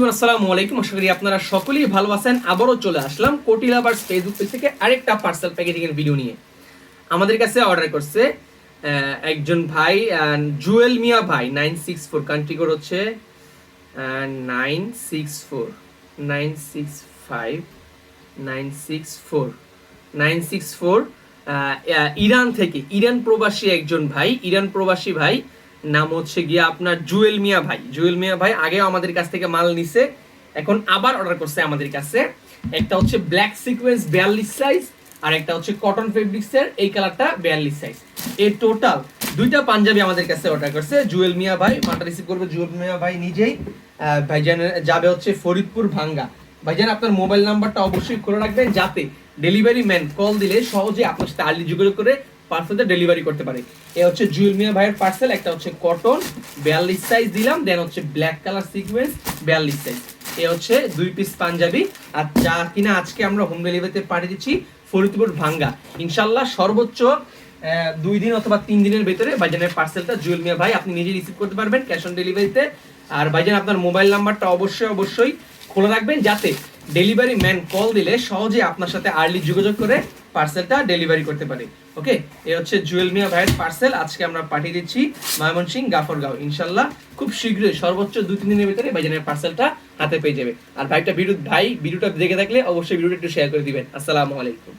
আসসালামু আলাইকুম, আশা করি আপনারা সকলেই ভালো আছেন। আবারও চলে আসলাম কোটি লাভার্স ফেসবুক পেজ থেকে আরেকটা পার্সেল প্যাকেজিং এর ভিডিও নিয়ে। আমাদের কাছে অর্ডার করছে একজন ভাই, জুয়েল মিয়া ভাই, 964, কান্ট্রি কোড হচ্ছে 964 965 964 964, ইরান থেকে, ইরান প্রবাসী একজন ভাই, ইরান প্রবাসী ভাই, নাম হচ্ছে গিয়ে আপনার জুয়েল মিয়া ভাই। জুয়েল মিয়া ভাই আগেও আমাদের কাছ থেকে মাল নিছে, এখন আবার অর্ডার করছে আমাদের কাছে। একটা হচ্ছে ব্ল্যাক সিকোয়েন্স 42 সাইজ, আর একটা হচ্ছে কটন ফেব্রিক্সের এই কালারটা 42 সাইজ। এই টোটাল দুইটা পাঞ্জাবি আমাদের কাছে অর্ডার করছে জুয়েল মিয়া ভাই। মালটা রিসিভ করবে জুয়েল মিয়া ভাই নিজেই। ভাইজান যাবে হচ্ছে ফরিদপুর ভাঙ্গা। ভাইজান আপনার মোবাইল নাম্বারটা অবশ্যই খোলা রাখবেন, যাতে ডেলিভারি ম্যান কল দিলে সহজে আপনার সাথে আর্লি যোগাযোগ করে পার্সেলটা ডেলিভারি করতে পারে। এ হচ্ছে জুয়েল মিয়া ভাইয়ের পার্সেল। একটা হচ্ছে কটন 42 সাইজ দিলাম, দেন হচ্ছে ব্ল্যাক কালার সিকোয়েন্স 42 সাইজ। এ হচ্ছে 2 পিস পাঞ্জাবি, আর যা কিনা আজকে আমরা হোম ডেলিভারিতে পাঠিয়ে দিচ্ছি ফরিদপুর ভাঙ্গা। ইনশাল্লাহ সর্বোচ্চ 2 দিন অথবা 3 দিনের ভেতরে ভাইজানের পার্সেলটা জুয়েল মিয়া ভাই আপনি নিজে রিসিভ করতে পারবেন ক্যাশ অন ডেলিভারিতে। আর ভাইজান আপনার মোবাইল নাম্বারটা অবশ্যই খোলা রাখবেন, যাতে ডেলিভারি ম্যান কল দিলে সহজে আপনার সাথে আর্লি যোগাযোগ করে পার্সেলটা ডেলিভারি করতে পারে। ওকে, এই হচ্ছে জুয়েল মিয়া ভাইয়ের পার্সেল, আজকে আমরা পাঠিয়ে দিচ্ছি ময়মনসিংহ গাফরগাঁও। ইনশাল্লাহ খুব শীঘ্রই সর্বোচ্চ 2-3 দিনের ভিতরে ভাইজানের পার্সেলটা হাতে পেয়ে যাবে। আর ভিডিওটা দেখে থাকলে অবশ্যই ভিডিওটা একটু শেয়ার করে দিবেন। আসসালামু আলাইকুম।